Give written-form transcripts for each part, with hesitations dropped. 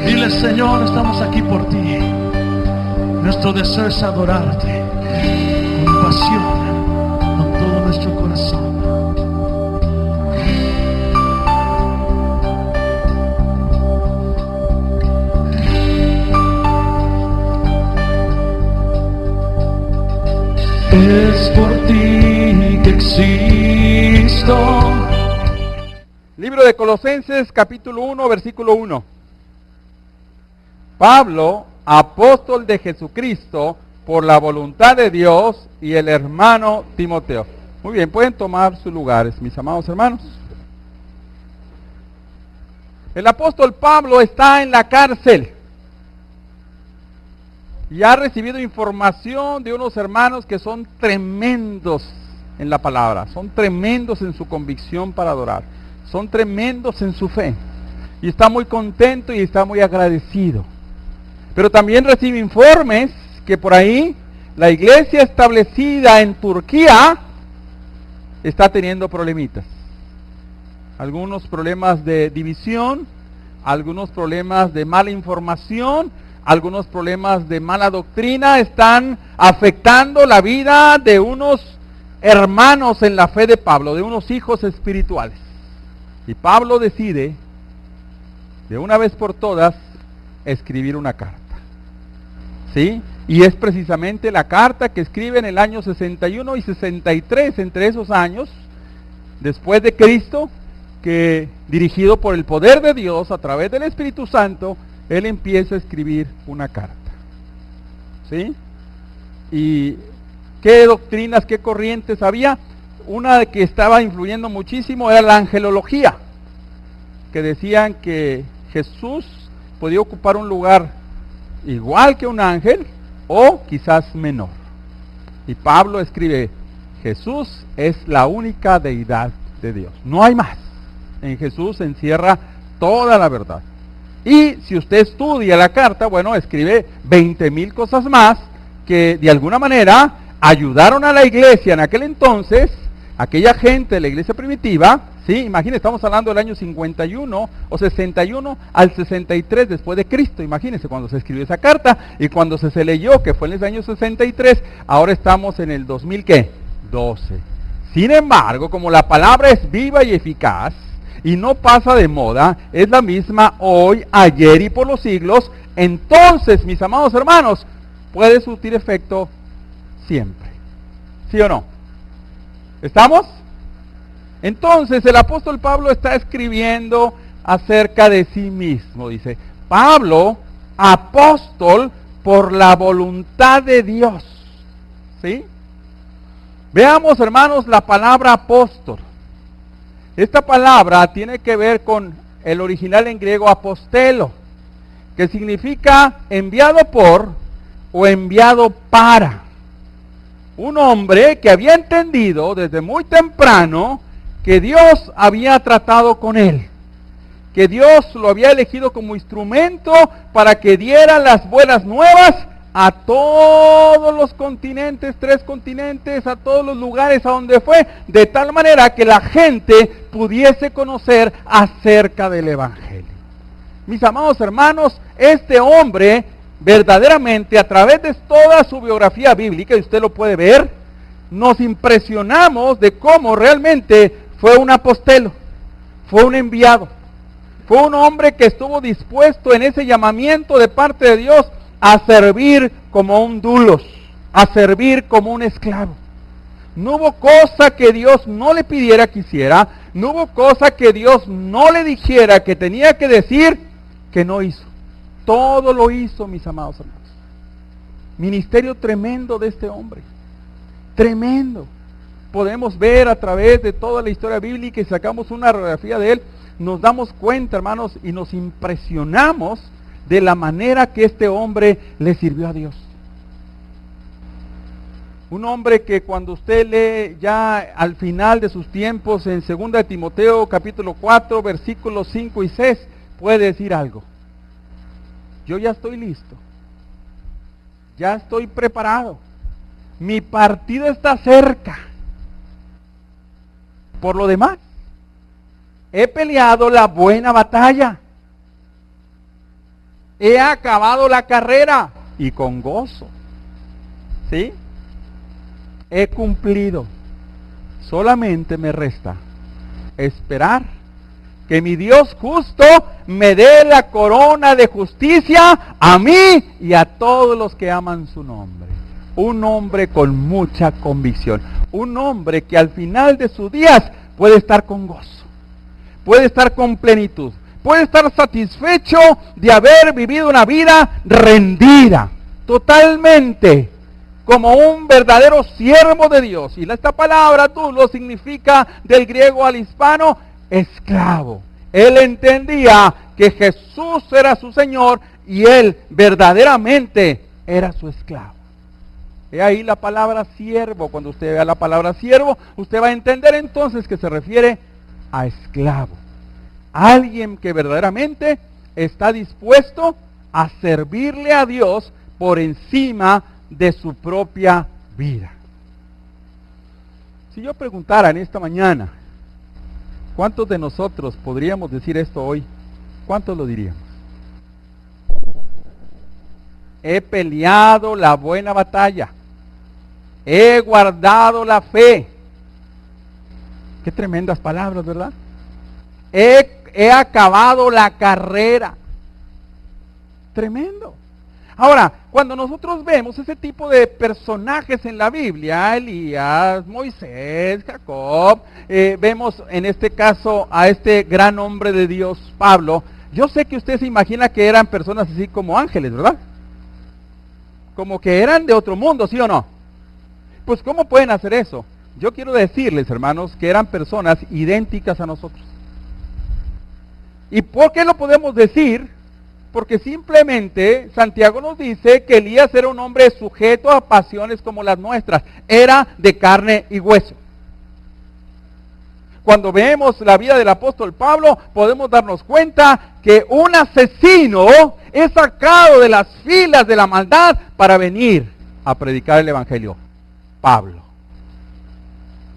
Dile, Señor, estamos aquí por ti. Nuestro deseo es adorarte con pasión, con todo nuestro corazón. Es por ti que existo. Libro de Colosenses, capítulo 1, versículo 1. Pablo, apóstol de Jesucristo, por la voluntad de Dios, y el hermano Timoteo. Muy bien, pueden tomar sus lugares, mis amados hermanos. El apóstol Pablo está en la cárcel y ha recibido información de unos hermanos que son tremendos en la palabra, son tremendos en su convicción para adorar, son tremendos en su fe, y está muy contento y está muy agradecido. Pero también recibe informes que por ahí la iglesia establecida en Turquía está teniendo problemitas. Algunos problemas de división, algunos problemas de mala información, algunos problemas de mala doctrina están afectando la vida de unos hermanos en la fe de Pablo, de unos hijos espirituales. Y Pablo decide, de una vez por todas, escribir una carta. ¿Sí? Y es precisamente la carta que escribe en el año 61 y 63, entre esos años, después de Cristo, que dirigido por el poder de Dios, a través del Espíritu Santo, él empieza a escribir una carta. ¿Sí? ¿Y qué doctrinas, qué corrientes había? Una que estaba influyendo muchísimo era la angelología, que decían que Jesús podía ocupar un lugar igual que un ángel o quizás menor. Y Pablo escribe, Jesús es la única deidad de Dios, no hay más. En Jesús se encierra toda la verdad. Y si usted estudia la carta, bueno, escribe 20,000 cosas más que de alguna manera ayudaron a la iglesia en aquel entonces, aquella gente de la iglesia primitiva, ¿sí? Imagínense, estamos hablando del año 51 o 61 al 63 después de Cristo. Imagínense cuando se escribió esa carta y cuando se leyó, que fue en el año 63, ahora estamos en el 2012. Sin embargo, como la palabra es viva y eficaz, y no pasa de moda, es la misma hoy, ayer y por los siglos, entonces, mis amados hermanos, puede surtir efecto siempre. ¿Sí o no? ¿Estamos? Entonces, el apóstol Pablo está escribiendo acerca de sí mismo. Dice, Pablo, apóstol por la voluntad de Dios. ¿Sí? Veamos, hermanos, la palabra apóstol. Esta palabra tiene que ver con el original en griego apostelo, que significa enviado por o enviado para. Un hombre que había entendido desde muy temprano que Dios había tratado con él, que Dios lo había elegido como instrumento para que diera las buenas nuevas a todos los continentes, 3 continentes, a todos los lugares a donde fue, de tal manera que la gente pudiese conocer acerca del Evangelio. Mis amados hermanos, este hombre verdaderamente a través de toda su biografía bíblica, y usted lo puede ver, nos impresionamos de cómo realmente fue un apostelo, fue un enviado, fue un hombre que estuvo dispuesto en ese llamamiento de parte de Dios a servir como un dulos, a servir como un esclavo. No hubo cosa que Dios no le pidiera que hiciera, no hubo cosa que Dios no le dijera que tenía que decir que no hizo. Todo lo hizo, mis amados hermanos. Ministerio tremendo de este hombre, tremendo. Podemos ver a través de toda la historia bíblica y sacamos una radiografía de él, nos damos cuenta, hermanos, y nos impresionamos de la manera que este hombre le sirvió a Dios. Un hombre que cuando usted lee ya al final de sus tiempos en 2 de Timoteo capítulo 4 versículos 5 y 6 puede decir algo. Yo ya estoy listo, ya estoy preparado, mi partida está cerca. Por lo demás, he peleado la buena batalla, he acabado la carrera y con gozo. ¿Sí? He cumplido. Solamente me resta esperar que mi Dios justo me dé la corona de justicia a mí y a todos los que aman su nombre. Un hombre con mucha convicción. Un hombre que al final de sus días puede estar con gozo. Puede estar con plenitud. Puede estar satisfecho de haber vivido una vida rendida. Totalmente. Como un verdadero siervo de Dios. Y esta palabra dulo significa del griego al hispano esclavo. Él entendía que Jesús era su Señor y él verdaderamente era su esclavo. He ahí la palabra siervo. Cuando usted vea la palabra siervo, usted va a entender entonces que se refiere a esclavo. Alguien que verdaderamente está dispuesto a servirle a Dios por encima de su propia vida. Si yo preguntara en esta mañana, ¿cuántos de nosotros podríamos decir esto hoy? ¿Cuántos lo diríamos? He peleado la buena batalla. He guardado la fe. Qué tremendas palabras, ¿verdad? He acabado la carrera. Tremendo. Ahora, cuando nosotros vemos ese tipo de personajes en la Biblia, Elías, Moisés, Jacob, vemos en este caso a este gran hombre de Dios, Pablo. Yo sé que usted se imagina que eran personas así como ángeles, ¿verdad? Como que eran de otro mundo, ¿sí o no? Pues ¿cómo pueden hacer eso? Yo quiero decirles, hermanos, que eran personas idénticas a nosotros. ¿Y por qué lo podemos decir? Porque simplemente Santiago nos dice que Elías era un hombre sujeto a pasiones como las nuestras. Era de carne y hueso. Cuando vemos la vida del apóstol Pablo, podemos darnos cuenta que un asesino es sacado de las filas de la maldad para venir a predicar el evangelio. Pablo.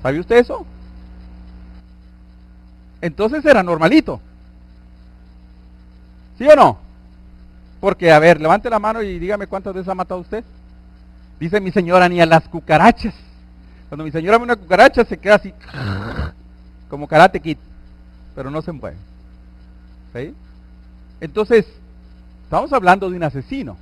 ¿Sabe usted eso? Entonces era normalito. ¿Sí o no? Porque, a ver, levante la mano y dígame cuántas veces ha matado usted. Dice mi señora, ni a las cucarachas. Cuando mi señora ve una cucaracha se queda así, como Karate Kid, pero no se mueve. ¿Sí? Entonces, estamos hablando de un asesino.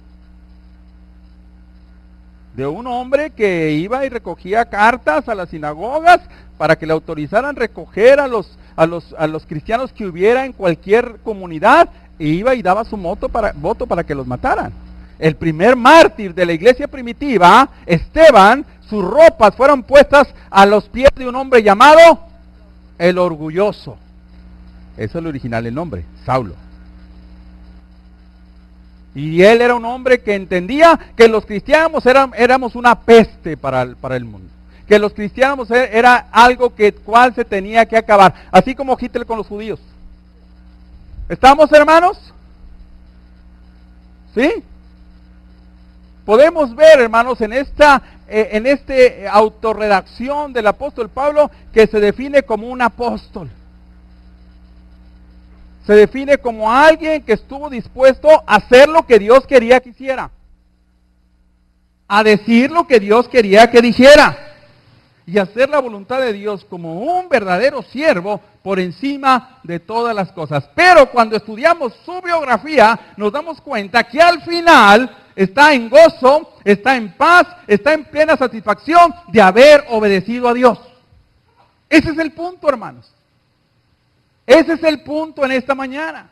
De un hombre que iba y recogía cartas a las sinagogas para que le autorizaran recoger a los cristianos que hubiera en cualquier comunidad, e iba y daba su voto para que los mataran. El primer mártir de la iglesia primitiva, Esteban, sus ropas fueron puestas a los pies de un hombre llamado el Orgulloso. Eso es el original, el nombre, Saulo. Y él era un hombre que entendía que los cristianos éramos una peste para el mundo. Que los cristianos era algo cual se tenía que acabar. Así como Hitler con los judíos. ¿Estamos, hermanos? ¿Sí? Podemos ver, hermanos, en esta autorredacción del apóstol Pablo, que se define como un apóstol. Se define como alguien que estuvo dispuesto a hacer lo que Dios quería que hiciera. A decir lo que Dios quería que dijera. Y hacer la voluntad de Dios como un verdadero siervo por encima de todas las cosas. Pero cuando estudiamos su biografía, nos damos cuenta que al final está en gozo, está en paz, está en plena satisfacción de haber obedecido a Dios. Ese es el punto, hermanos. Ese es el punto en esta mañana.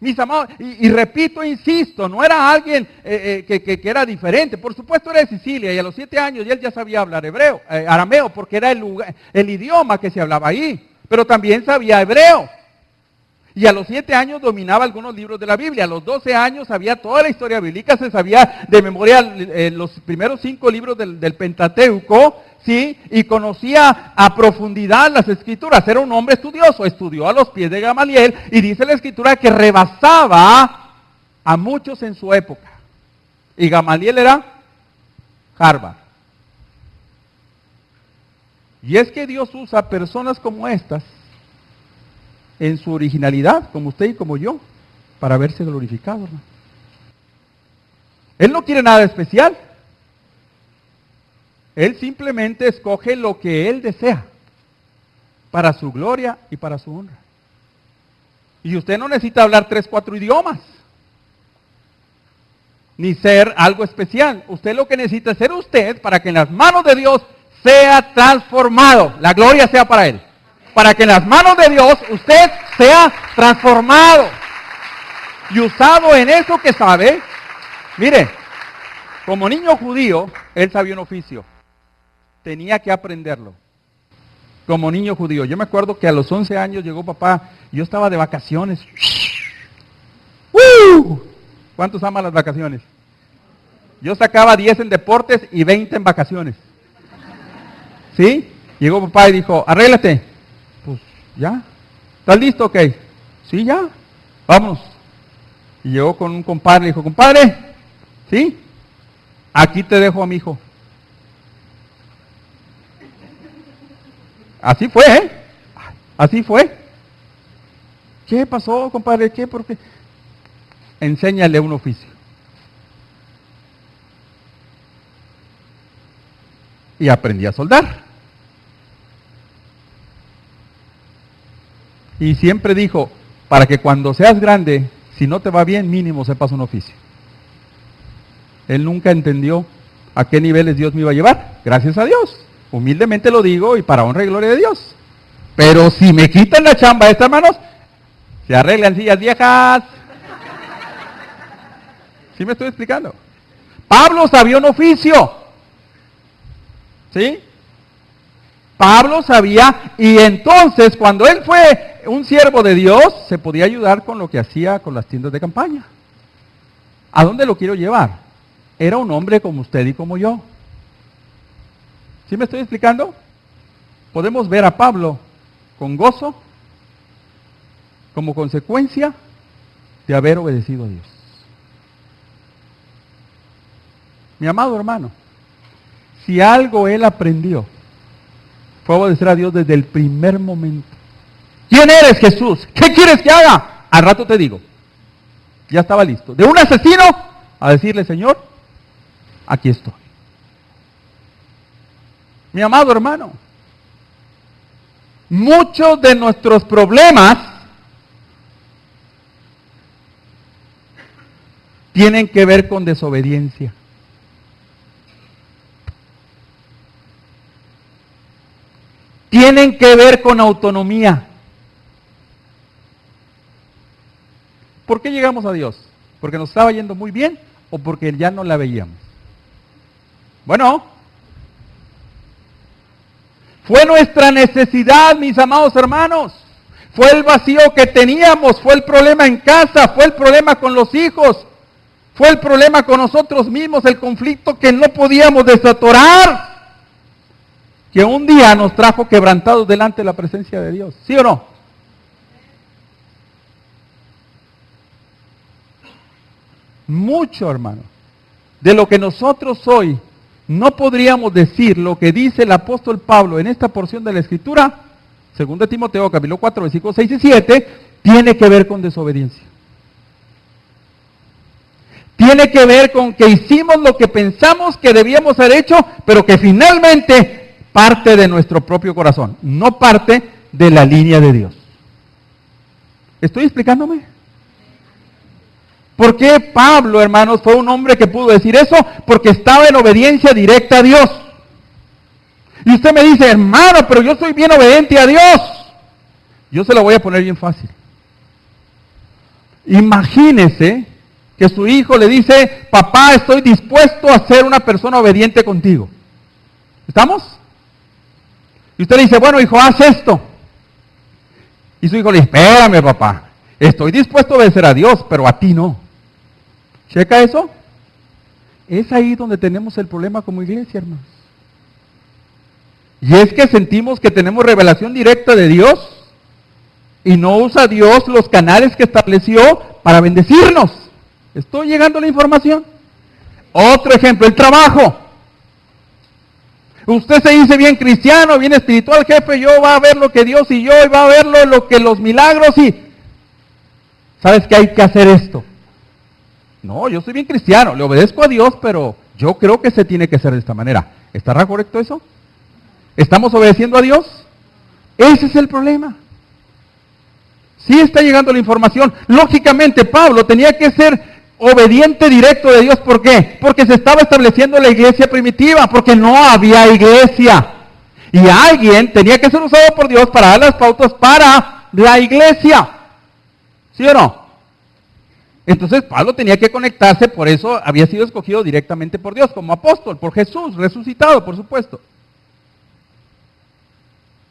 Mis amados, y repito, insisto, no era alguien que era diferente. Por supuesto era de Sicilia y a los 7 años él ya sabía hablar arameo, porque era el idioma que se hablaba ahí. Pero también sabía hebreo. Y a los 7 años dominaba algunos libros de la Biblia. A los 12 años sabía toda la historia bíblica, se sabía de memoria los primeros 5 libros del Pentateuco, ¿sí? Y conocía a profundidad las escrituras. Era un hombre estudioso, estudió a los pies de Gamaliel y dice la escritura que rebasaba a muchos en su época. Y Gamaliel era Harvard. Y es que Dios usa personas como estas en su originalidad, como usted y como yo, para verse glorificado, hermano. Él no quiere nada especial. Él simplemente escoge lo que Él desea para su gloria y para su honra. Y usted no necesita hablar 3, 4 idiomas, ni ser algo especial. Usted lo que necesita es ser usted para que en las manos de Dios sea transformado. La gloria sea para Él. Para que en las manos de Dios usted sea transformado y usado en eso que sabe. Mire, como niño judío, él sabía un oficio. Tenía que aprenderlo. Como niño judío. Yo me acuerdo que a los 11 años llegó papá, y yo estaba de vacaciones. ¿Cuántos aman las vacaciones? Yo sacaba 10 en deportes y 20 en vacaciones. ¿Sí? Llegó papá y dijo, arréglate. Pues ya. ¿Estás listo? Ok. Sí, ya. Vámonos. Y llegó con un compadre y dijo, compadre, ¿sí? Aquí te dejo a mi hijo. Así fue, ¿eh? Así fue. ¿Qué pasó, compadre? ¿Qué? ¿Por qué? Enséñale un oficio. Y aprendí a soldar. Y siempre dijo, para que cuando seas grande, si no te va bien, mínimo sepas un oficio. Él nunca entendió a qué niveles Dios me iba a llevar. Gracias a Dios. Humildemente lo digo y para honra y gloria de Dios. Pero si me quitan la chamba estas manos, se arreglan sillas viejas. ¿Sí me estoy explicando? Pablo sabía un oficio. ¿Sí? Pablo sabía, y entonces cuando él fue un siervo de Dios, se podía ayudar con lo que hacía con las tiendas de campaña. ¿A dónde lo quiero llevar? Era un hombre como usted y como yo. ¿Sí me estoy explicando? Podemos ver a Pablo con gozo como consecuencia de haber obedecido a Dios. Mi amado hermano, si algo él aprendió, fue obedecer a Dios desde el primer momento. ¿Quién eres, Jesús? ¿Qué quieres que haga? Al rato te digo. Ya estaba listo. De un asesino a decirle, Señor, aquí estoy. Mi amado hermano, muchos de nuestros problemas tienen que ver con desobediencia. Tienen que ver con autonomía. ¿Por qué llegamos a Dios? ¿Porque nos estaba yendo muy bien o porque ya no la veíamos? Bueno, fue nuestra necesidad, mis amados hermanos. Fue el vacío que teníamos, fue el problema en casa, fue el problema con los hijos, fue el problema con nosotros mismos, el conflicto que no podíamos desatorar, que un día nos trajo quebrantados delante de la presencia de Dios. ¿Sí o no? Mucho, hermano, de lo que nosotros hoy no podríamos decir lo que dice el apóstol Pablo en esta porción de la Escritura, 2 Timoteo capítulo 4, versículos 6 y 7, tiene que ver con desobediencia. Tiene que ver con que hicimos lo que pensamos que debíamos haber hecho, pero que finalmente parte de nuestro propio corazón, no parte de la línea de Dios. ¿Estoy explicándome? ¿Por qué Pablo, hermanos, fue un hombre que pudo decir eso? Porque estaba en obediencia directa a Dios. Y usted me dice, hermano, pero yo soy bien obediente a Dios. Yo se lo voy a poner bien fácil. Imagínese que su hijo le dice, papá, estoy dispuesto a ser una persona obediente contigo. ¿Estamos? Y usted le dice, bueno, hijo, haz esto. Y su hijo le dice, espérame, papá, estoy dispuesto a obedecer a Dios, pero a ti no. ¿Checa eso? Es ahí donde tenemos el problema como iglesia, hermanos. Y es que sentimos que tenemos revelación directa de Dios y no usa Dios los canales que estableció para bendecirnos. ¿Estoy llegando a la información? Otro ejemplo, el trabajo. Usted se dice bien cristiano, bien espiritual, jefe, yo va a ver lo que Dios y yo, y va a ver lo que los milagros y... ¿Sabes que hay que hacer esto? No, yo soy bien cristiano, le obedezco a Dios, pero yo creo que se tiene que hacer de esta manera. ¿Estará correcto eso? ¿Estamos obedeciendo a Dios? Ese es el problema. Sí está llegando la información. Lógicamente, Pablo tenía que ser obediente directo de Dios. ¿Por qué? Porque se estaba estableciendo la iglesia primitiva, porque no había iglesia. Y alguien tenía que ser usado por Dios para dar las pautas para la iglesia. ¿Sí o no? Entonces Pablo tenía que conectarse, por eso había sido escogido directamente por Dios como apóstol, por Jesús, resucitado, por supuesto.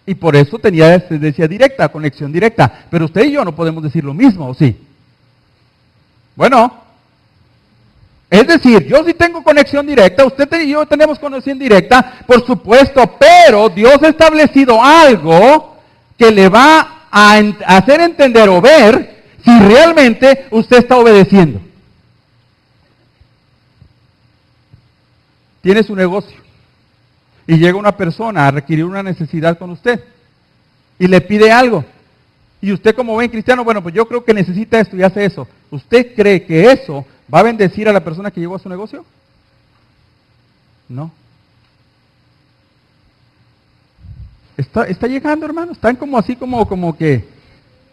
Y por eso tenía descendencia directa, conexión directa. Pero usted y yo no podemos decir lo mismo, ¿o sí? Bueno, es decir, yo sí tengo conexión directa, usted y yo tenemos conexión directa, por supuesto, pero Dios ha establecido algo que le va a hacer entender o ver si realmente usted está obedeciendo. Tiene su negocio y llega una persona a requerir una necesidad con usted y le pide algo. Y usted como buen cristiano, bueno, pues yo creo que necesita esto y hace eso. ¿Usted cree que eso va a bendecir a la persona que llegó a su negocio? No. Está llegando, hermano. Están como así, como que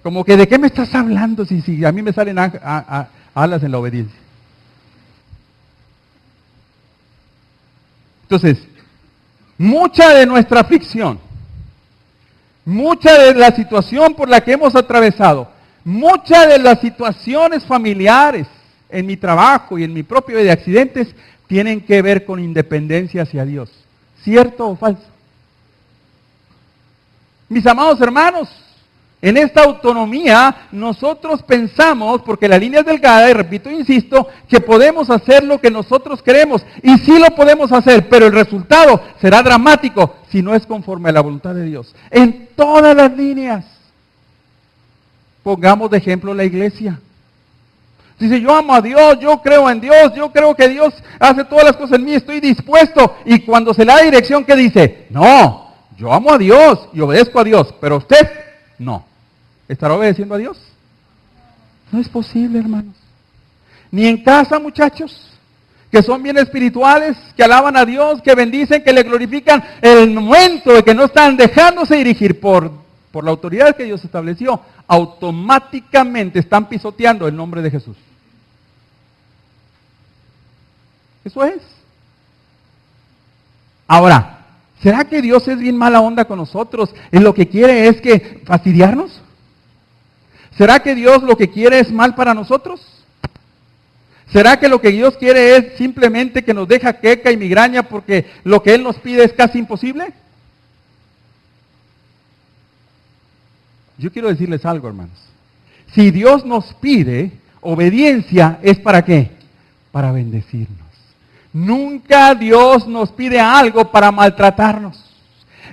¿de qué me estás hablando si a mí me salen alas en la obediencia? Entonces, mucha de nuestra aflicción, mucha de la situación por la que hemos atravesado, muchas de las situaciones familiares en mi trabajo y en mi propio de accidentes tienen que ver con independencia hacia Dios. ¿Cierto o falso? Mis amados hermanos, en esta autonomía nosotros pensamos, porque la línea es delgada, y repito e insisto, que podemos hacer lo que nosotros queremos. Y sí lo podemos hacer, pero el resultado será dramático si no es conforme a la voluntad de Dios. En todas las líneas. Pongamos de ejemplo la iglesia. Dice, yo amo a Dios, yo creo en Dios, yo creo que Dios hace todas las cosas en mí, estoy dispuesto. Y cuando se le da dirección, ¿qué dice? No, yo amo a Dios y obedezco a Dios, pero usted no. ¿Estará obedeciendo a Dios? No es posible, hermanos. Ni en casa, muchachos, que son bien espirituales, que alaban a Dios, que bendicen, que le glorifican, el momento de que no están dejándose dirigir por la autoridad que Dios estableció, automáticamente están pisoteando el nombre de Jesús. Eso es. Ahora, ¿será que Dios es bien mala onda con nosotros y lo que quiere es que fastidiarnos? ¿Será que Dios lo que quiere es mal para nosotros? ¿Será que lo que Dios quiere es simplemente que nos deja queca y migraña porque lo que Él nos pide es casi imposible? Yo quiero decirles algo, hermanos. Si Dios nos pide obediencia, ¿es para qué? Para bendecirnos. Nunca Dios nos pide algo para maltratarnos.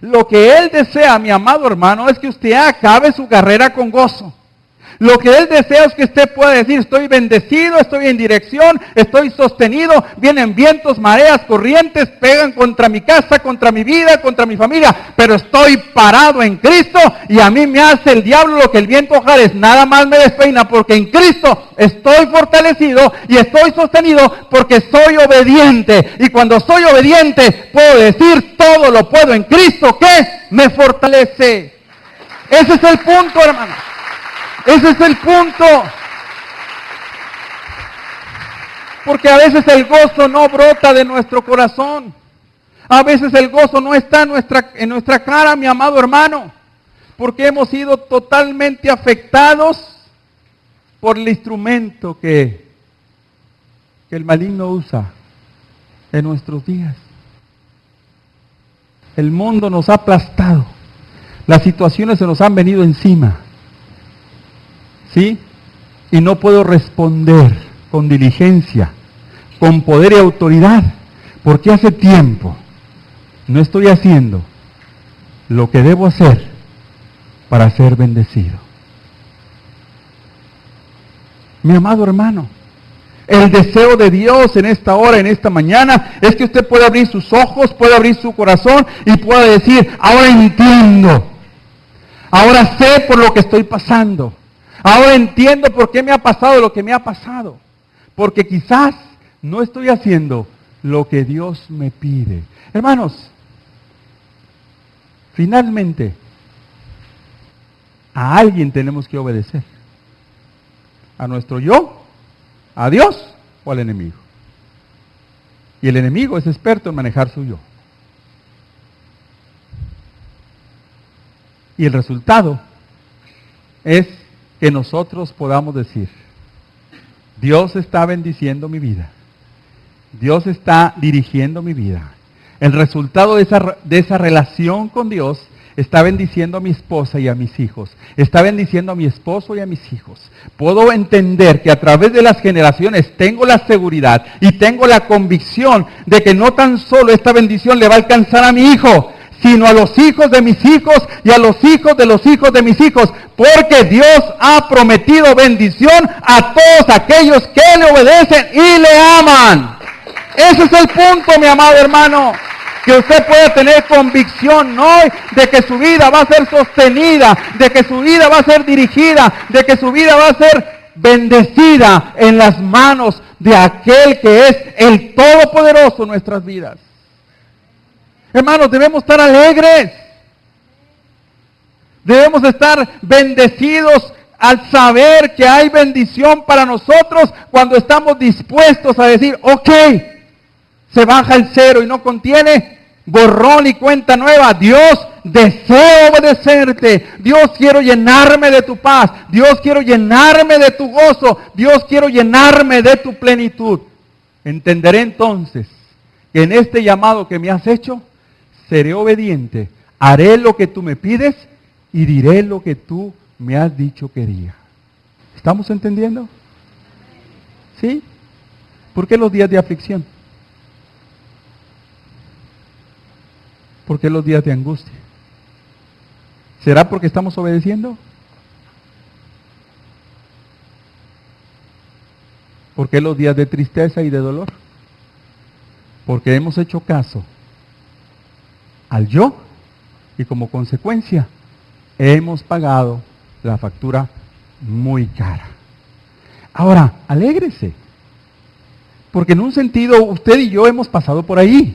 Lo que Él desea, mi amado hermano, es que usted acabe su carrera con gozo. Lo que Él desea es que usted pueda decir, estoy bendecido, estoy en dirección, estoy sostenido, vienen vientos, mareas, corrientes, pegan contra mi casa, contra mi vida, contra mi familia, pero estoy parado en Cristo y a mí me hace el diablo lo que el viento jares, nada más me despeina, porque en Cristo estoy fortalecido y estoy sostenido porque soy obediente. Y cuando soy obediente, puedo decir, todo lo puedo en Cristo que me fortalece. Ese es el punto, hermano. Ese es el punto. Porque a veces el gozo no brota de nuestro corazón. A veces el gozo no está en nuestra cara, mi amado hermano. Porque hemos sido totalmente afectados por el instrumento que el maligno usa en nuestros días. El mundo nos ha aplastado. Las situaciones se nos han venido encima. ¿Sí? Y no puedo responder con diligencia, con poder y autoridad, porque hace tiempo no estoy haciendo lo que debo hacer para ser bendecido. Mi amado hermano, el deseo de Dios en esta hora, en esta mañana, es que usted pueda abrir sus ojos, pueda abrir su corazón y pueda decir, ahora entiendo, ahora sé por lo que estoy pasando. Ahora entiendo por qué me ha pasado lo que me ha pasado. porque quizás no estoy haciendo lo que Dios me pide. Hermanos, finalmente, a alguien tenemos que obedecer. A nuestro yo, a Dios o al enemigo. Y el enemigo es experto en manejar su yo. Y el resultado es que nosotros podamos decir, Dios está bendiciendo mi vida. Dios está dirigiendo mi vida. El resultado de esa relación con Dios está bendiciendo a mi esposa y a mis hijos. Está bendiciendo a mi esposo y a mis hijos. Puedo entender que a través de las generaciones tengo la seguridad y tengo la convicción de que no tan solo esta bendición le va a alcanzar a mi hijo, sino a los hijos de mis hijos y a los hijos de los hijos de mis hijos, porque Dios ha prometido bendición a todos aquellos que le obedecen y le aman. Ese es el punto, mi amado hermano, que usted pueda tener convicción hoy de que su vida va a ser sostenida, de que su vida va a ser dirigida, de que su vida va a ser bendecida en las manos de aquel que es el Todopoderoso en nuestras vidas. Hermanos, debemos estar alegres. Debemos estar bendecidos al saber que hay bendición para nosotros cuando estamos dispuestos a decir, ok, se baja el cero y no contiene borrón y cuenta nueva. Dios, deseo obedecerte. Dios, quiero llenarme de tu paz. Dios, quiero llenarme de tu gozo. Dios, quiero llenarme de tu plenitud. Entenderé entonces que en este llamado que me has hecho, seré obediente, haré lo que tú me pides y diré lo que tú me has dicho que diga. ¿Estamos entendiendo? ¿Sí? ¿Por qué los días de aflicción? ¿Por qué los días de angustia? ¿Será porque estamos obedeciendo? ¿Por qué los días de tristeza y de dolor? Porque hemos hecho caso al yo y como consecuencia hemos pagado la factura muy cara. Ahora, alégrese, porque en un sentido usted y yo hemos pasado por ahí,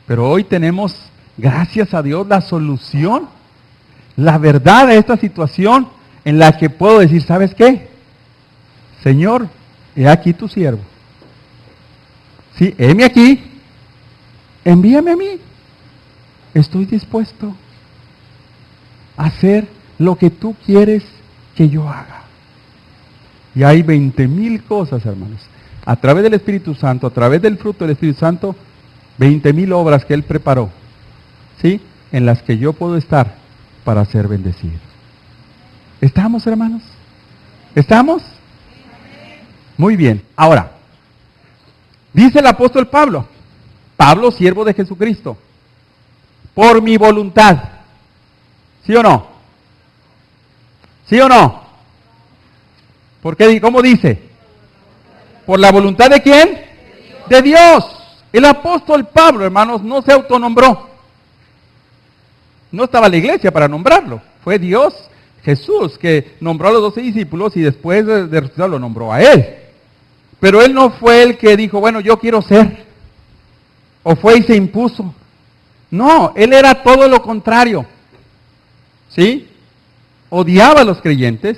pero hoy tenemos, gracias a Dios, la solución, la verdad de esta situación en la que puedo decir, ¿sabes qué? Señor, he aquí tu siervo. Sí, heme aquí, envíame a mí. Estoy dispuesto a hacer lo que tú quieres que yo haga. Y hay 20,000 cosas, hermanos. A través del Espíritu Santo, a través del fruto del Espíritu Santo, 20,000 obras que Él preparó, ¿sí? En las que yo puedo estar para ser bendecido. ¿Estamos, hermanos? ¿Estamos? Muy bien. Ahora, dice el apóstol Pablo, siervo de Jesucristo, por mi voluntad. ¿Sí o no? ¿Sí o no? ¿Por qué? ¿Cómo dice? ¿Por la voluntad de quién? De Dios. El apóstol Pablo, hermanos, no se autonombró. No estaba la iglesia para nombrarlo. Fue Dios, Jesús, que nombró a los 12 discípulos y después de resucitar lo nombró a él. Pero él no fue el que dijo, bueno, yo quiero ser. O fue y se impuso. No, él era todo lo contrario. ¿Sí? Odiaba a los creyentes,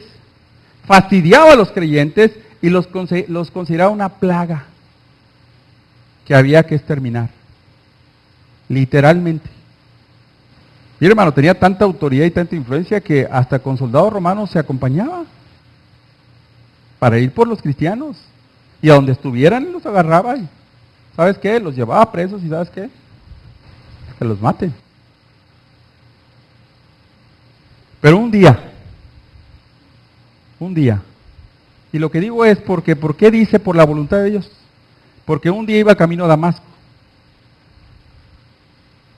fastidiaba a los creyentes y los consideraba una plaga que había que exterminar. Literalmente. Y hermano, tenía tanta autoridad y tanta influencia que hasta con soldados romanos se acompañaba para ir por los cristianos. Y a donde estuvieran los agarraba y, ¿sabes qué? Los llevaba presos y ¿sabes qué? Que los maten. Pero un día, y lo que digo es porque, ¿por qué dice por la voluntad de Dios? Porque un día iba camino a Damasco,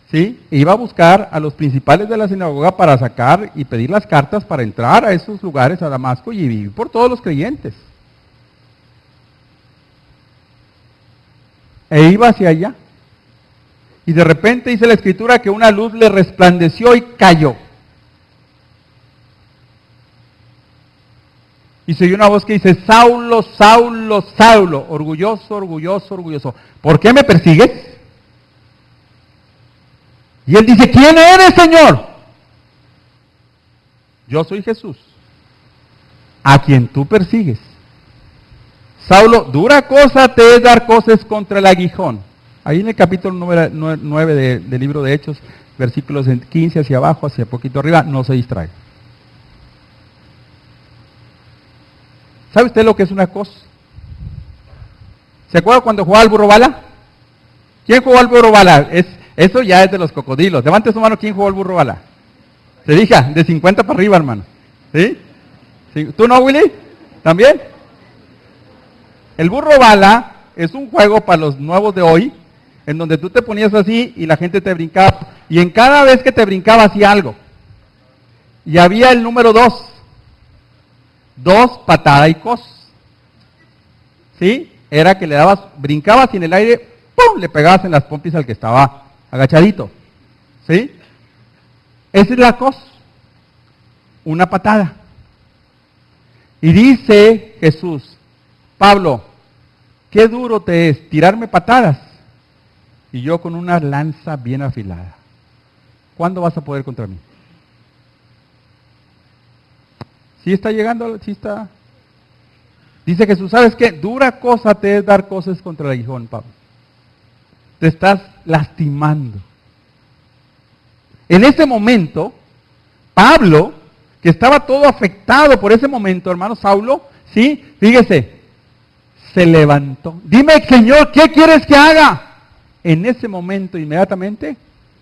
¿sí? E iba a buscar a los principales de la sinagoga para sacar y pedir las cartas para entrar a esos lugares, a Damasco, y vivir por todos los creyentes. E iba hacia allá. Y de repente dice la Escritura que una luz le resplandeció y cayó. Y se oye una voz que dice, Saulo, Saulo, Saulo, orgulloso, orgulloso, orgulloso, ¿por qué me persigues? Y él dice, ¿quién eres, Señor? Yo soy Jesús, a quien tú persigues. Saulo, dura cosa te es dar cosas contra el aguijón. Ahí en el capítulo 9 del libro de Hechos, versículos 15 hacia abajo, hacia poquito arriba, no se distraiga. ¿Sabe usted lo que es una cosa? ¿Se acuerda cuando jugaba al burro bala? ¿Quién jugó al burro bala? Eso ya es de los cocodrilos. Levante su mano, ¿quién jugó al burro bala? Se diga, de 50 para arriba, hermano. ¿Sí? ¿Tú no, Willy? ¿También? El burro bala es un juego para los nuevos de hoy, en donde tú te ponías así y la gente te brincaba. Y en cada vez que te brincaba hacía algo. Y había el número 2. 2 patada y cos. ¿Sí? Era que le dabas, brincabas y en el aire, ¡pum!, le pegabas en las pompis al que estaba agachadito. ¿Sí? Esa es la cos. Una patada. Y dice Jesús, Pablo, qué duro te es tirarme patadas. Y yo con una lanza bien afilada. ¿Cuándo vas a poder contra mí? ¿Sí está llegando? ¿Sí está? Dice Jesús, ¿sabes qué? Dura cosa te es dar cosas contra el aguijón, Pablo. Te estás lastimando. En ese momento, Pablo, que estaba todo afectado por ese momento, hermano Saulo, ¿sí? Fíjese, se levantó. Dime, Señor, ¿qué quieres que haga? En ese momento, inmediatamente,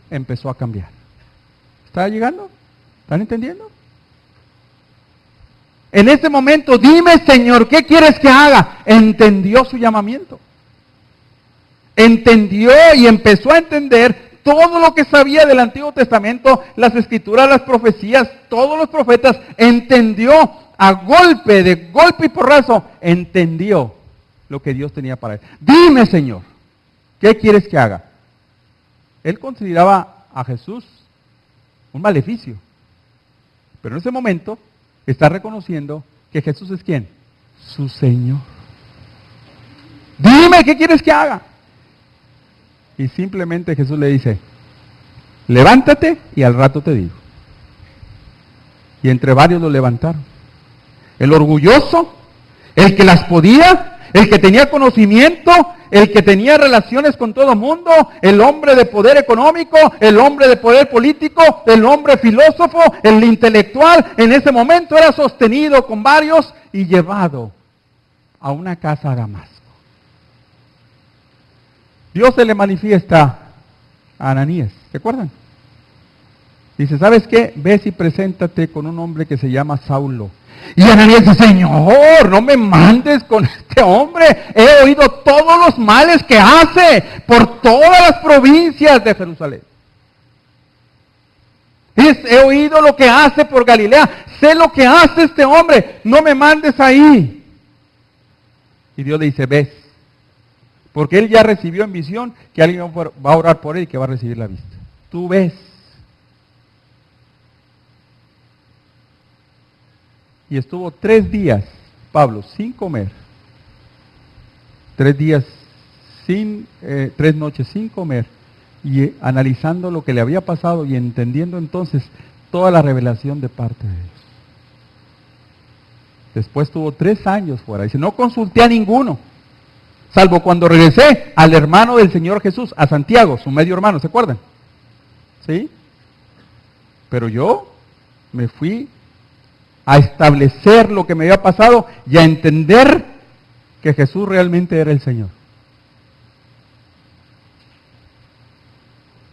empezó a cambiar. ¿Está llegando? ¿Están entendiendo? En ese momento, dime, Señor, ¿qué quieres que haga? Entendió su llamamiento. Entendió y empezó a entender todo lo que sabía del Antiguo Testamento, las Escrituras, las profecías, todos los profetas. Entendió a golpe, de golpe y porrazo, entendió lo que Dios tenía para él. Dime, Señor, ¿qué quieres que haga? Él consideraba a Jesús un maleficio. Pero en ese momento está reconociendo que Jesús es ¿quién? Su Señor. Dime, ¿qué quieres que haga? Y simplemente Jesús le dice, levántate y al rato te digo. Y entre varios lo levantaron. El orgulloso, el que las podía, el que tenía conocimiento, el que tenía relaciones con todo el mundo, el hombre de poder económico, el hombre de poder político, el hombre filósofo, el intelectual, en ese momento era sostenido con varios y llevado a una casa a Damasco. Dios se le manifiesta a Ananías, ¿se acuerdan? Dice, ¿sabes qué? Ves y preséntate con un hombre que se llama Saulo. Y Ananías dice, Señor, no me mandes con este hombre. He oído todos los males que hace por todas las provincias de Jerusalén. He oído lo que hace por Galilea. Sé lo que hace este hombre. No me mandes ahí. Y Dios le dice, ves. Porque él ya recibió en visión que alguien va a orar por él y que va a recibir la vista. Tú ves. Y estuvo 3 días, Pablo, sin comer. 3 días, 3 noches sin comer. Y analizando lo que le había pasado y entendiendo entonces toda la revelación de parte de Dios. Después tuvo 3 años fuera. Dice, no consulté a ninguno. Salvo cuando regresé al hermano del Señor Jesús, a Santiago, su medio hermano, ¿se acuerdan? ¿Sí? Pero yo me fui a establecer lo que me había pasado y a entender que Jesús realmente era el Señor.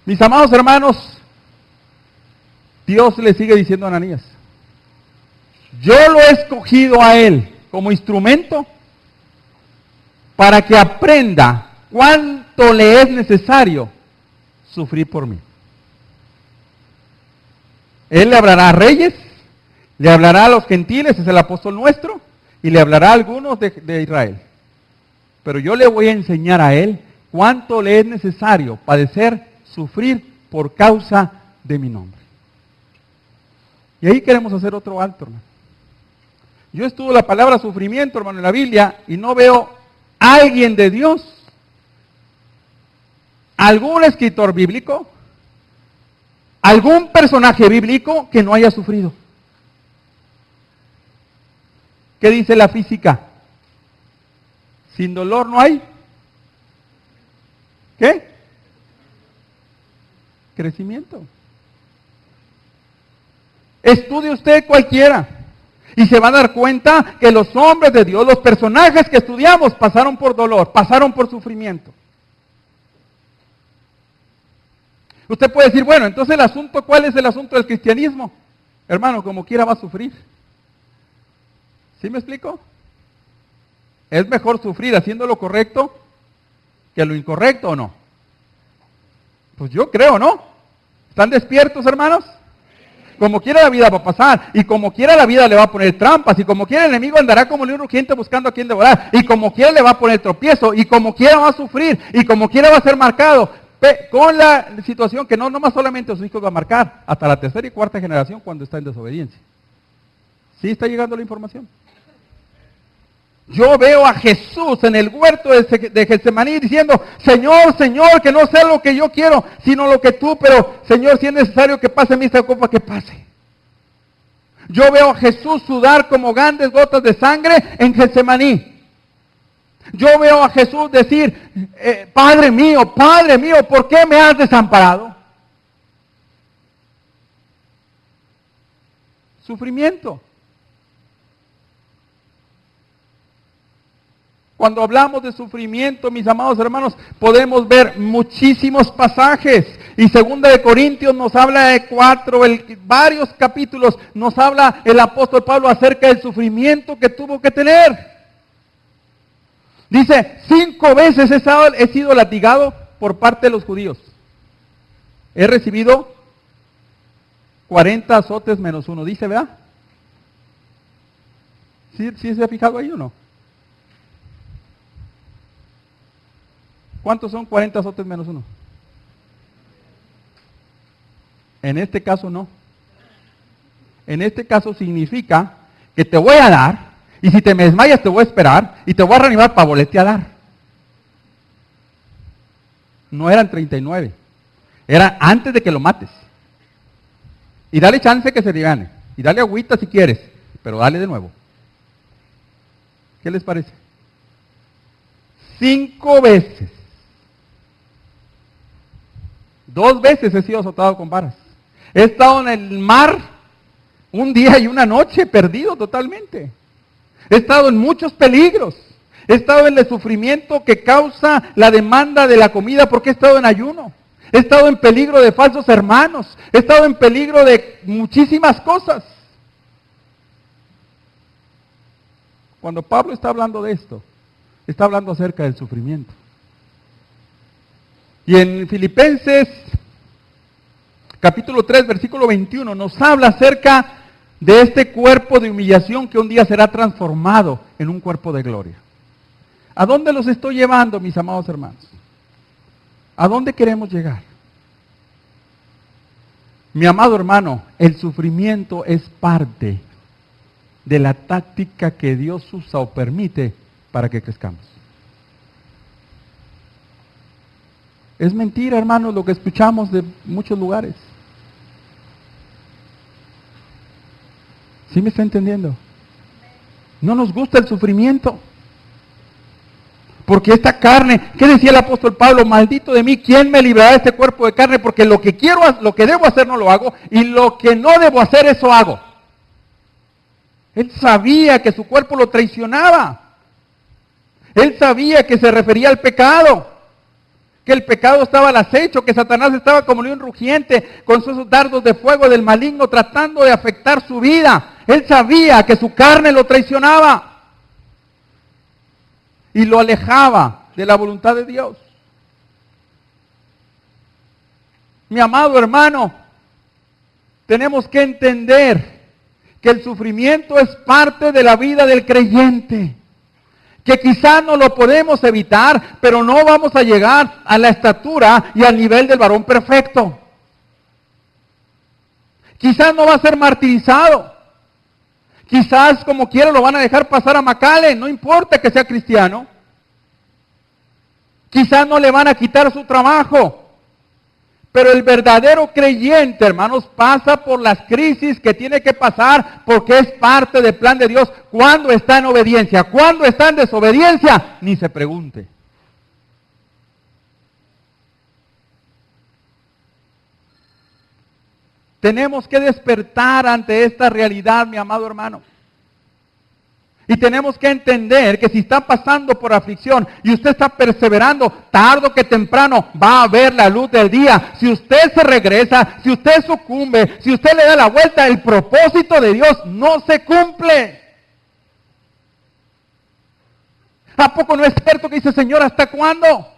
Mis amados hermanos, Dios le sigue diciendo a Ananías, yo lo he escogido a él como instrumento para que aprenda cuánto le es necesario sufrir por mí. Él le hablará a reyes, le hablará a los gentiles, es el apóstol nuestro, y le hablará a algunos de Israel. Pero yo le voy a enseñar a él cuánto le es necesario padecer, sufrir por causa de mi nombre. Y ahí queremos hacer otro alto, hermano. Yo estudio la palabra sufrimiento, hermano, en la Biblia, y no veo a alguien de Dios, algún escritor bíblico, algún personaje bíblico que no haya sufrido. ¿Qué dice la física? Sin dolor no hay. ¿Qué? Crecimiento. Estudie usted cualquiera y se va a dar cuenta que los hombres de Dios, los personajes que estudiamos, pasaron por dolor, pasaron por sufrimiento. Usted puede decir, bueno, entonces el asunto, ¿cuál es el asunto del cristianismo? Hermano, como quiera va a sufrir. ¿Sí me explico? ¿Es mejor sufrir haciendo lo correcto que lo incorrecto o no? Pues yo creo, ¿no? ¿Están despiertos, hermanos? Como quiera la vida va a pasar, y como quiera la vida le va a poner trampas, y como quiera el enemigo andará como león rugiente buscando a quien devorar, y como quiera le va a poner tropiezo, y como quiera va a sufrir, y como quiera va a ser marcado, con la situación que no más solamente a sus hijos va a marcar, hasta la tercera y cuarta generación cuando está en desobediencia. ¿Sí está llegando la información? Yo veo a Jesús en el huerto de Getsemaní diciendo, Señor, Señor, que no sea lo que yo quiero, sino lo que tú, pero Señor, si es necesario que pase mi esta copa, que pase. Yo veo a Jesús sudar como grandes gotas de sangre en Getsemaní. Yo veo a Jesús decir, Padre mío, ¿por qué me has desamparado? Sufrimiento. Cuando hablamos de sufrimiento, mis amados hermanos, podemos ver muchísimos pasajes. Y 2 de Corintios nos habla de varios capítulos, nos habla el apóstol Pablo acerca del sufrimiento que tuvo que tener. Dice, 5 veces he sido latigado por parte de los judíos. He recibido 40 azotes menos 1, dice, ¿verdad? ¿Sí se ha fijado ahí o no? ¿Cuántos son 40 azotes menos 1? En este caso no. En este caso significa que te voy a dar, y si te me desmayas te voy a esperar, y te voy a reanimar para volverte a dar. No eran 39, era antes de que lo mates. Y dale chance que se le gane, y dale agüita si quieres, pero dale de nuevo. ¿Qué les parece? 5 veces. 2 veces he sido azotado con varas. He estado en el mar un día y una noche, perdido totalmente. He estado en muchos peligros. He estado en el sufrimiento que causa la demanda de la comida porque he estado en ayuno. He estado en peligro de falsos hermanos. He estado en peligro de muchísimas cosas. Cuando Pablo está hablando de esto, está hablando acerca del sufrimiento. Y en Filipenses capítulo 3, versículo 21, nos habla acerca de este cuerpo de humillación que un día será transformado en un cuerpo de gloria. ¿A dónde los estoy llevando, mis amados hermanos? ¿A dónde queremos llegar? Mi amado hermano, el sufrimiento es parte de la táctica que Dios usa o permite para que crezcamos. Es mentira, hermanos, lo que escuchamos de muchos lugares. ¿Sí me está entendiendo? No nos gusta el sufrimiento. Porque esta carne, ¿qué decía el apóstol Pablo? Maldito de mí, ¿quién me librará de este cuerpo de carne? Porque lo que debo hacer no lo hago, y lo que no debo hacer, eso hago. Él sabía que su cuerpo lo traicionaba. Él sabía que se refería al pecado. Que el pecado estaba al acecho, que Satanás estaba como león rugiente con sus dardos de fuego del maligno tratando de afectar su vida. Él sabía que su carne lo traicionaba y lo alejaba de la voluntad de Dios. Mi amado hermano, tenemos que entender que el sufrimiento es parte de la vida del creyente. Que quizás no lo podemos evitar, pero no vamos a llegar a la estatura y al nivel del varón perfecto. Quizás no va a ser martirizado. Quizás como quiera lo van a dejar pasar a McAllen, no importa que sea cristiano. Quizás no le van a quitar su trabajo. Pero el verdadero creyente, hermanos, pasa por las crisis que tiene que pasar porque es parte del plan de Dios cuando está en obediencia. Cuando está en desobediencia, ni se pregunte. Tenemos que despertar ante esta realidad, mi amado hermano. Y tenemos que entender que si está pasando por aflicción y usted está perseverando, tarde o que temprano va a ver la luz del día. Si usted se regresa, si usted sucumbe, si usted le da la vuelta, el propósito de Dios no se cumple. ¿A poco no es cierto que dice, Señor, hasta cuándo?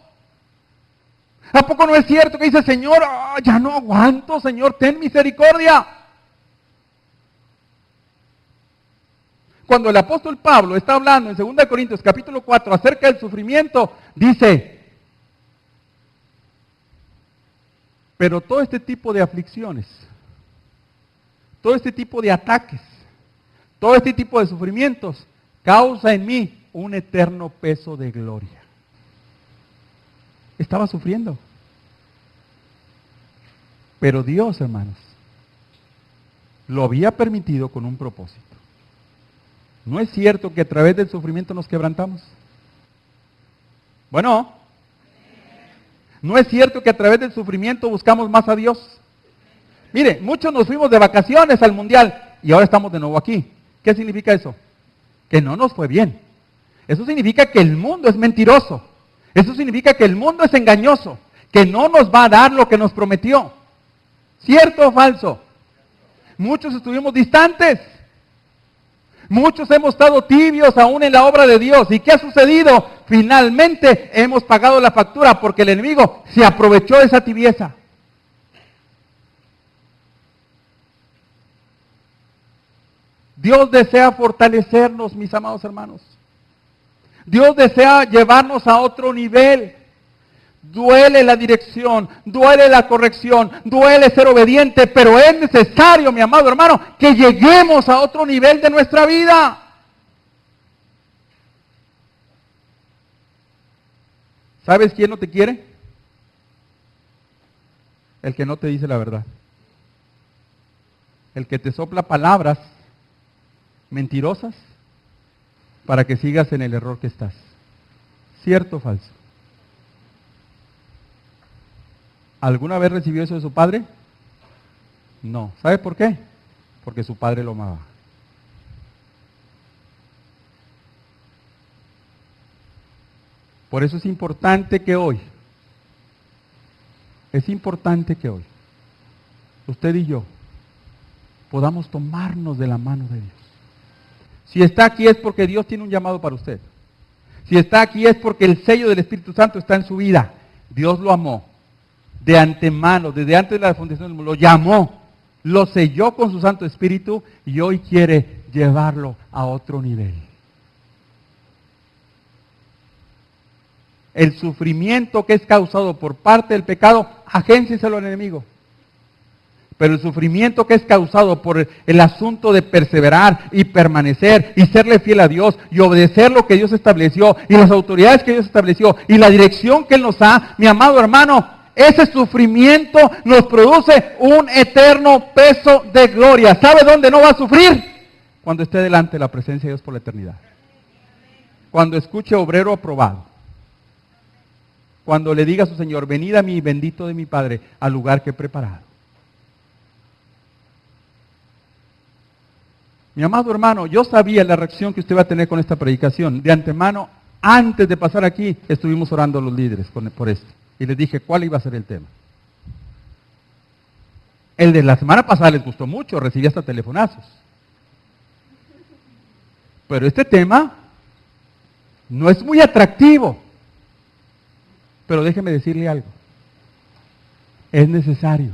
¿A poco no es cierto que dice, Señor, ya no aguanto, Señor, ten misericordia? Cuando el apóstol Pablo está hablando en 2 Corintios capítulo 4 acerca del sufrimiento, dice, pero todo este tipo de aflicciones, todo este tipo de ataques, todo este tipo de sufrimientos, causa en mí un eterno peso de gloria. Estaba sufriendo. Pero Dios, hermanos, lo había permitido con un propósito. ¿No es cierto que a través del sufrimiento nos quebrantamos? Bueno, ¿no es cierto que a través del sufrimiento buscamos más a Dios? Mire, muchos nos fuimos de vacaciones al mundial y ahora estamos de nuevo aquí. ¿Qué significa eso? Que no nos fue bien. Eso significa que el mundo es mentiroso. Eso significa que el mundo es engañoso, que no nos va a dar lo que nos prometió. ¿Cierto o falso? Muchos estuvimos distantes. Muchos hemos estado tibios aún en la obra de Dios. ¿Y qué ha sucedido? Finalmente hemos pagado la factura porque el enemigo se aprovechó de esa tibieza. Dios desea fortalecernos, mis amados hermanos. Dios desea llevarnos a otro nivel. Duele la dirección, duele la corrección, duele ser obediente, pero es necesario, mi amado hermano, que lleguemos a otro nivel de nuestra vida. ¿Sabes quién no te quiere? El que no te dice la verdad. El que te sopla palabras mentirosas para que sigas en el error que estás. ¿Cierto o falso? ¿Alguna vez recibió eso de su padre? No. ¿Sabe por qué? Porque su padre lo amaba. Por eso es importante que hoy, usted y yo, podamos tomarnos de la mano de Dios. Si está aquí es porque Dios tiene un llamado para usted. Si está aquí es porque el sello del Espíritu Santo está en su vida. Dios lo amó de antemano, desde antes de la fundación del mundo, lo llamó, lo selló con su Santo Espíritu y hoy quiere llevarlo a otro nivel. El sufrimiento que es causado por parte del pecado, agéncieselo al enemigo. Pero el sufrimiento que es causado por el asunto de perseverar y permanecer y serle fiel a Dios y obedecer lo que Dios estableció y las autoridades que Dios estableció y la dirección que Él nos da, mi amado hermano, ese sufrimiento nos produce un eterno peso de gloria. ¿Sabe dónde no va a sufrir? Cuando esté delante de la presencia de Dios por la eternidad. Cuando escuche obrero aprobado. Cuando le diga a su Señor, venid a mí, bendito de mi Padre, al lugar que he preparado. Mi amado hermano, yo sabía la reacción que usted va a tener con esta predicación. De antemano, antes de pasar aquí, estuvimos orando a los líderes por esto. Y les dije cuál iba a ser el tema. El de la semana pasada les gustó mucho, recibí hasta telefonazos. Pero este tema no es muy atractivo. Pero déjeme decirle algo. Es necesario.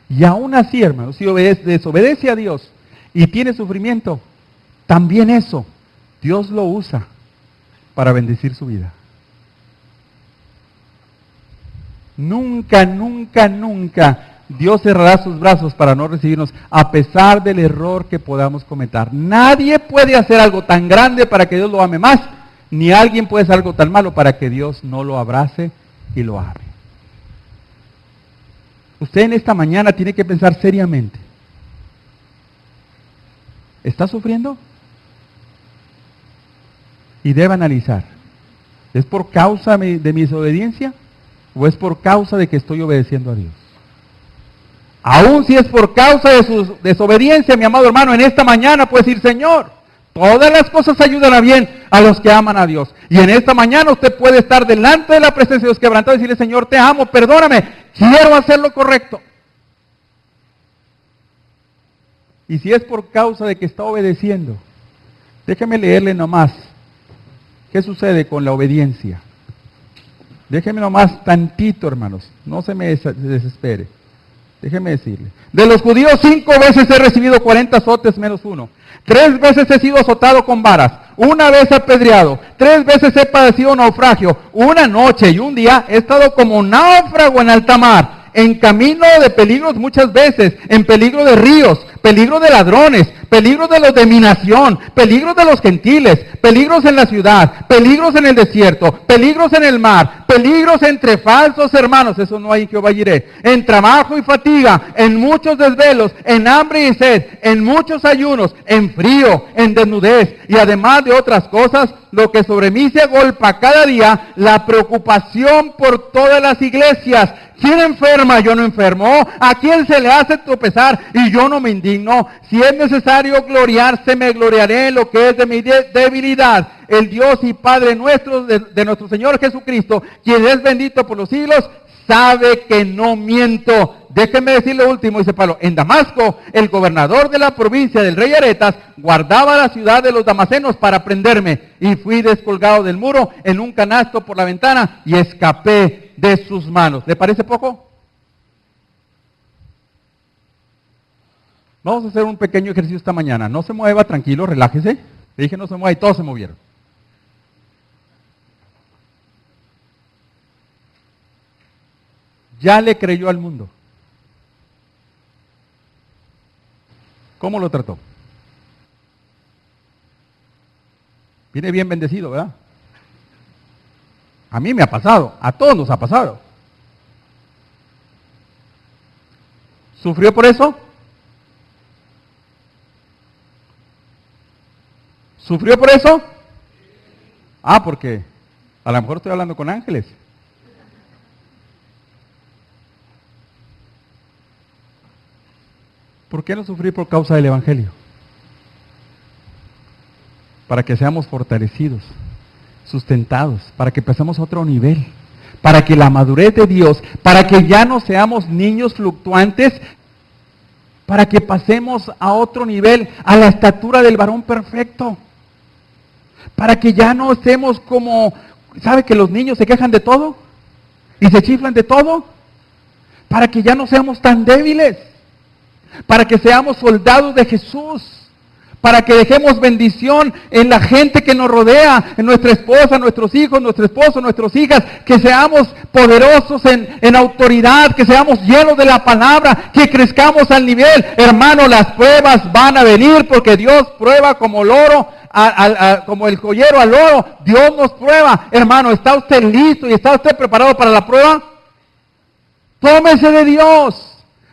Y aún así, hermano, si desobedece a Dios y tiene sufrimiento, también eso Dios lo usa para bendecir su vida. Nunca, nunca, nunca Dios cerrará sus brazos para no recibirnos a pesar del error que podamos cometer. Nadie puede hacer algo tan grande para que Dios lo ame más, ni alguien puede hacer algo tan malo para que Dios no lo abrace y lo ame. Usted en esta mañana tiene que pensar seriamente. ¿Está sufriendo? Y debe analizar. ¿Es por causa de mi desobediencia o es por causa de que estoy obedeciendo a Dios? Aún si es por causa de su desobediencia, mi amado hermano, en esta mañana puede decir, Señor, todas las cosas ayudan a bien a los que aman a Dios. Y en esta mañana usted puede estar delante de la presencia de Dios quebrantado y decirle, Señor, te amo, perdóname, quiero hacer lo correcto. Y si es por causa de que está obedeciendo, déjeme leerle nomás qué sucede con la obediencia. Déjeme nomás tantito, hermanos, no se me desespere. Déjeme decirle. De los judíos 5 veces he recibido 40 azotes menos 1. 3 veces he sido azotado con varas. 1 vez apedreado. 3 veces he padecido naufragio. 1 noche y 1 día he estado como náufrago en alta mar. En camino de peligros muchas veces, en peligro de ríos, peligro de ladrones, peligros de los de mi nación, peligros de los gentiles, peligros en la ciudad, peligros en el desierto, peligros en el mar, peligros entre falsos hermanos, eso no hay en Jehová Jireh, en trabajo y fatiga, en muchos desvelos, en hambre y sed, en muchos ayunos, en frío, en desnudez, y además de otras cosas, lo que sobre mí se agolpa cada día, la preocupación por todas las iglesias. ¿Quién enferma? Yo no enfermo. ¿A quién se le hace tropezar? Y yo no me indigno. Si es necesario gloriarse, me gloriaré en lo que es de mi debilidad. El Dios y Padre nuestro, de nuestro Señor Jesucristo, quien es bendito por los siglos, sabe que no miento. Déjenme decir lo último, dice Pablo. En Damasco, el gobernador de la provincia del rey Aretas guardaba la ciudad de los damasenos para prenderme. Y fui descolgado del muro en un canasto por la ventana y escapé de sus manos. ¿Le parece poco? Vamos a hacer un pequeño ejercicio esta mañana. No se mueva, tranquilo, relájese. Le dije no se mueva y todos se movieron. Ya le creyó al mundo. ¿Cómo lo trató? Viene bien bendecido, ¿verdad? A mí me ha pasado, a todos nos ha pasado. ¿Sufrió por eso? ¿Sufrió por eso? Ah, porque a lo mejor estoy hablando con ángeles. ¿Por qué no sufrir por causa del Evangelio? Para que seamos fortalecidos, sustentados, para que pasemos a otro nivel, para que la madurez de Dios, para que ya no seamos niños fluctuantes, para que pasemos a otro nivel, a la estatura del varón perfecto, para que ya no estemos como, ¿sabe que los niños se quejan de todo? Y se chiflan de todo, para que ya no seamos tan débiles, para que seamos soldados de Jesús, para que dejemos bendición en la gente que nos rodea, en nuestra esposa, nuestros hijos, nuestro esposo, nuestras hijas, que seamos poderosos en autoridad, que seamos llenos de la palabra, que crezcamos al nivel. Hermano, las pruebas van a venir porque Dios prueba como el oro, como el joyero al oro. Dios nos prueba. Hermano, ¿está usted listo y está usted preparado para la prueba? Tómese de Dios.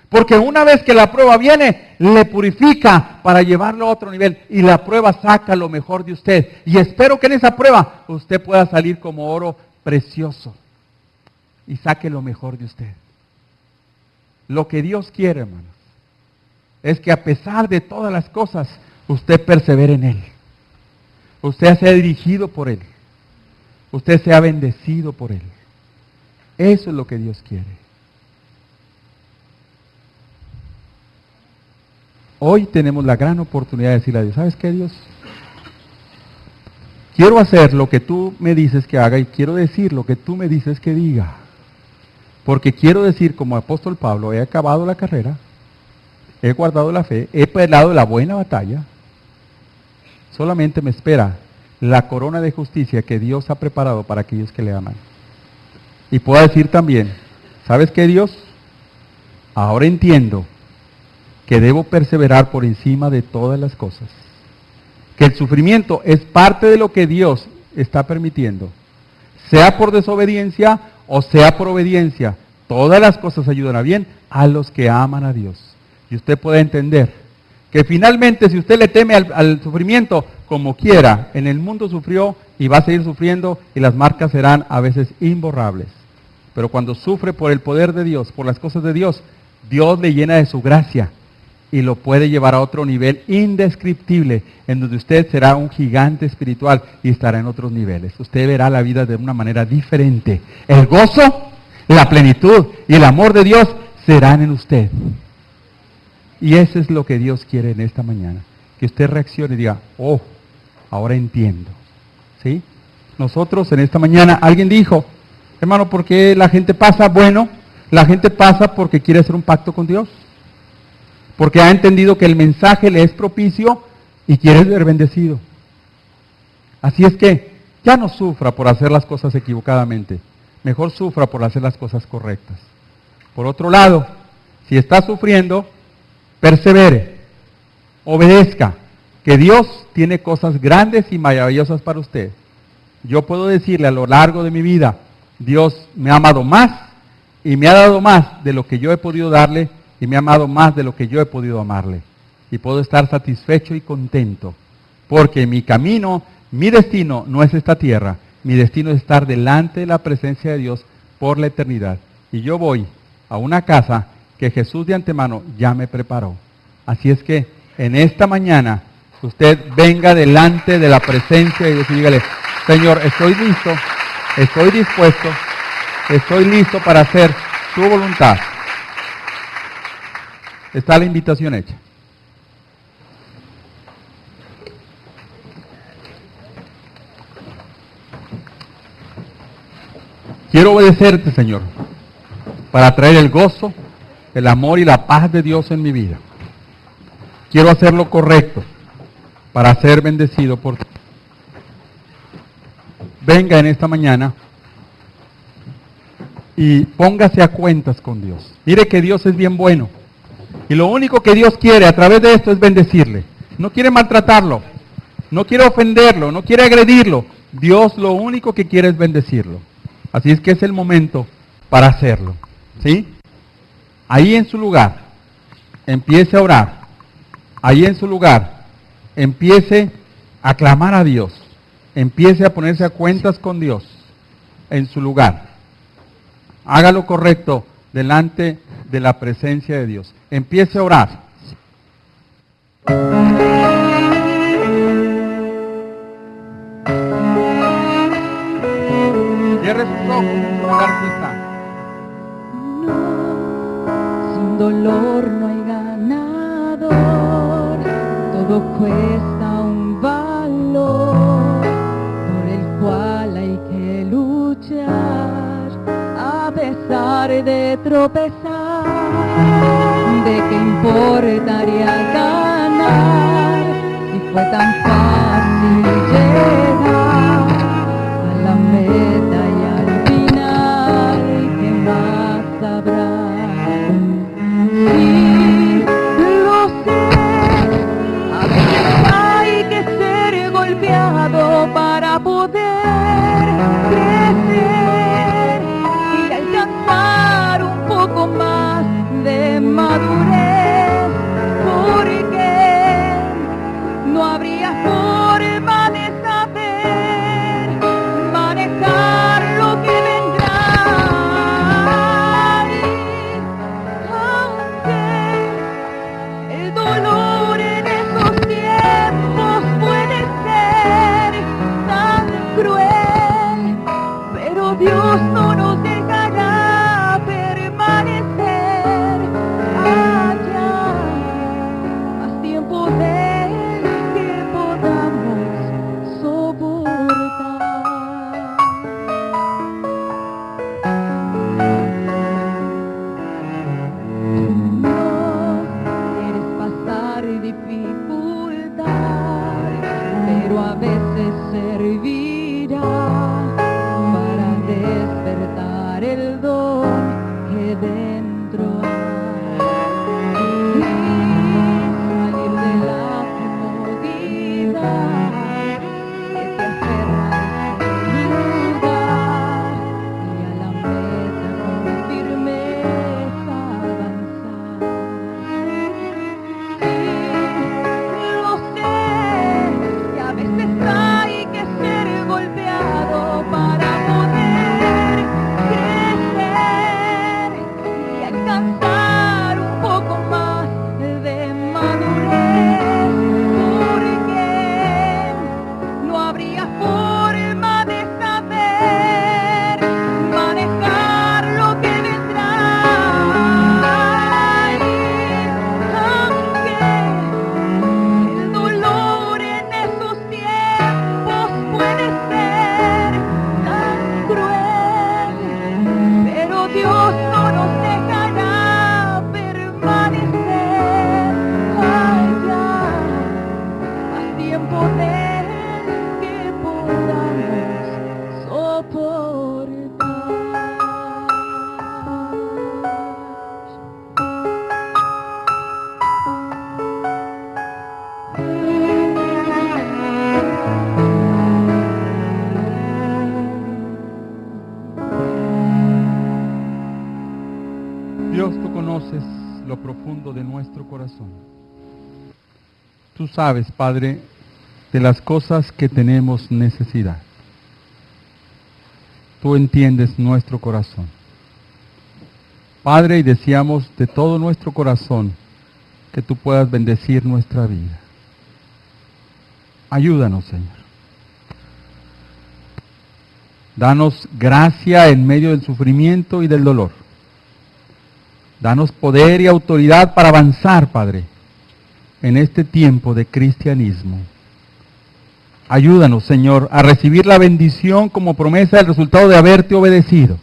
Porque una vez que la prueba viene, le purifica para llevarlo a otro nivel. Y la prueba saca lo mejor de usted. Y espero que en esa prueba usted pueda salir como oro precioso. Y saque lo mejor de usted. Lo que Dios quiere, hermanos, es que a pesar de todas las cosas, usted persevere en Él. Usted sea dirigido por Él. Usted sea bendecido por Él. Eso es lo que Dios quiere. Hoy tenemos la gran oportunidad de decirle a Dios, ¿sabes qué, Dios? Quiero hacer lo que tú me dices que haga y quiero decir lo que tú me dices que diga. Porque quiero decir, como apóstol Pablo, he acabado la carrera, he guardado la fe, he peleado la buena batalla. Solamente me espera la corona de justicia que Dios ha preparado para aquellos que le aman. Y puedo decir también, ¿sabes qué, Dios? ahora entiendo que debo perseverar por encima de todas las cosas. Que el sufrimiento es parte de lo que Dios está permitiendo. Sea por desobediencia o sea por obediencia, todas las cosas ayudan a bien a los que aman a Dios. Y usted puede entender que finalmente si usted le teme al sufrimiento, como quiera, en el mundo sufrió y va a seguir sufriendo y las marcas serán a veces imborrables. Pero cuando sufre por el poder de Dios, por las cosas de Dios, Dios le llena de su gracia y lo puede llevar a otro nivel indescriptible, en donde usted será un gigante espiritual y estará en otros niveles. Usted verá la vida de una manera diferente. El gozo, la plenitud y el amor de Dios serán en usted. Y eso es lo que Dios quiere en esta mañana. Que usted reaccione y diga, oh, ahora entiendo. ¿Sí? Nosotros en esta mañana, alguien dijo, hermano, ¿por qué la gente pasa? Bueno, la gente pasa porque quiere hacer un pacto con Dios. Porque ha entendido que el mensaje le es propicio y quiere ser bendecido. Así es que ya no sufra por hacer las cosas equivocadamente. Mejor sufra por hacer las cosas correctas. Por otro lado, si está sufriendo, persevere, obedezca, que Dios tiene cosas grandes y maravillosas para usted. Yo puedo decirle a lo largo de mi vida, Dios me ha amado más y me ha dado más de lo que yo he podido darle y me ha amado más de lo que yo he podido amarle. Y puedo estar satisfecho y contento, porque mi camino, mi destino no es esta tierra, mi destino es estar delante de la presencia de Dios por la eternidad. Y yo voy a una casa que Jesús de antemano ya me preparó. Así es que en esta mañana usted venga delante de la presencia de Dios y dígale, Señor, estoy listo, estoy dispuesto, estoy listo para hacer su voluntad. Está la invitación hecha. Quiero obedecerte, Señor, para traer el gozo, el amor y la paz de Dios en mi vida. Quiero hacer lo correcto para ser bendecido por ti. Venga en esta mañana y póngase a cuentas con Dios. Mire que Dios es bien bueno. Y lo único que Dios quiere a través de esto es bendecirle. No quiere maltratarlo, no quiere ofenderlo, no quiere agredirlo. Dios lo único que quiere es bendecirlo. Así es que es el momento para hacerlo. ¿Sí? Ahí en su lugar, empiece a orar. Ahí en su lugar, empiece a clamar a Dios. Empiece a ponerse a cuentas con Dios en su lugar. Haga lo correcto delante de la presencia de Dios. Empiece a orar. Cierre sus ojos en su lugar que está. No, sin dolor no hay ganador, todo cuesta un valor por el cual hay que luchar a pesar de tropezar. ¿De qué importaría ganar si fue tan fácil llegar a la meta y al final? ¿Qué más habrá? Sí, lo sé, a veces hay que ser golpeado para poder crecer y alcanzar un poco más de madurez, porque no habría forma de saber manejar lo que vendrá. Y aunque el dolor en esos tiempos puede ser tan cruel, pero Dios no nos dejará permanecer. habría forma de saber manejar lo que vendrá. Aunque el dolor en esos tiempos puede ser tan cruel, pero Dios no nos dejará permanecer allá más tiempo del que podamos soportar. Dios, tú conoces lo profundo de nuestro corazón. Tú sabes, Padre, de las cosas que tenemos necesidad. Tú entiendes nuestro corazón. Padre, y deseamos de todo nuestro corazón que tú puedas bendecir nuestra vida. Ayúdanos, Señor. Danos gracia en medio del sufrimiento y del dolor. Danos poder y autoridad para avanzar, Padre, en este tiempo de cristianismo. Ayúdanos, Señor, a recibir la bendición como promesa del resultado de haberte obedecido,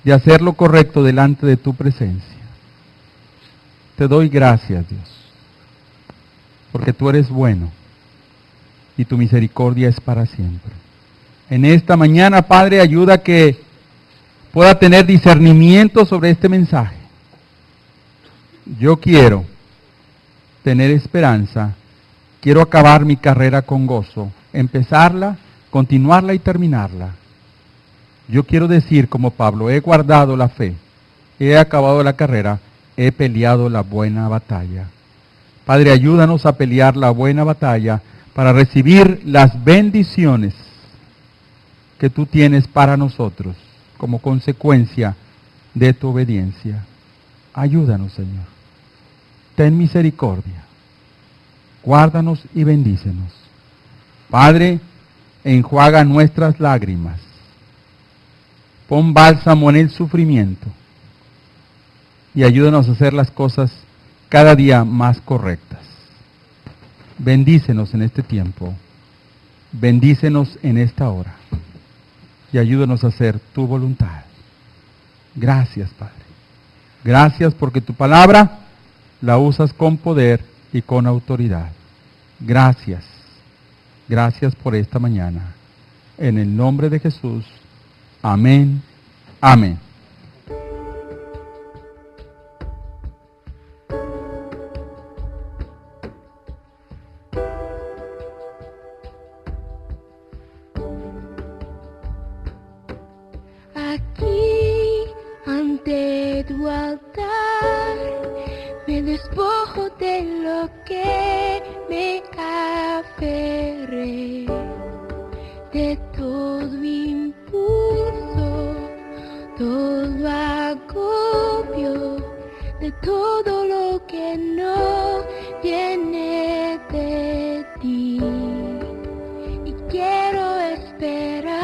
de hacer lo correcto delante de tu presencia. Te doy gracias, Dios, porque tú eres bueno y tu misericordia es para siempre. En esta mañana, Padre, ayuda a que pueda tener discernimiento sobre este mensaje. Yo quiero tener esperanza, quiero acabar mi carrera con gozo, empezarla, continuarla y terminarla. Yo quiero decir como Pablo, he guardado la fe, he acabado la carrera, he peleado la buena batalla. Padre, ayúdanos a pelear la buena batalla para recibir las bendiciones que tú tienes para nosotros como consecuencia de tu obediencia. Ayúdanos, Señor. Ten misericordia. Guárdanos y bendícenos. Padre, enjuaga nuestras lágrimas. Pon bálsamo en el sufrimiento. Y ayúdanos a hacer las cosas cada día más correctas. Bendícenos en este tiempo. Bendícenos en esta hora. Y ayúdanos a hacer tu voluntad. Gracias, Padre. Gracias porque tu palabra la usas con poder y con autoridad. Gracias. Gracias por esta mañana. En el nombre de Jesús. Amén. Amén. Aquí ante tu altar me despojo de lo que me aferré, de todo impulso, todo agobio, de todo lo que no viene de ti. Y quiero esperar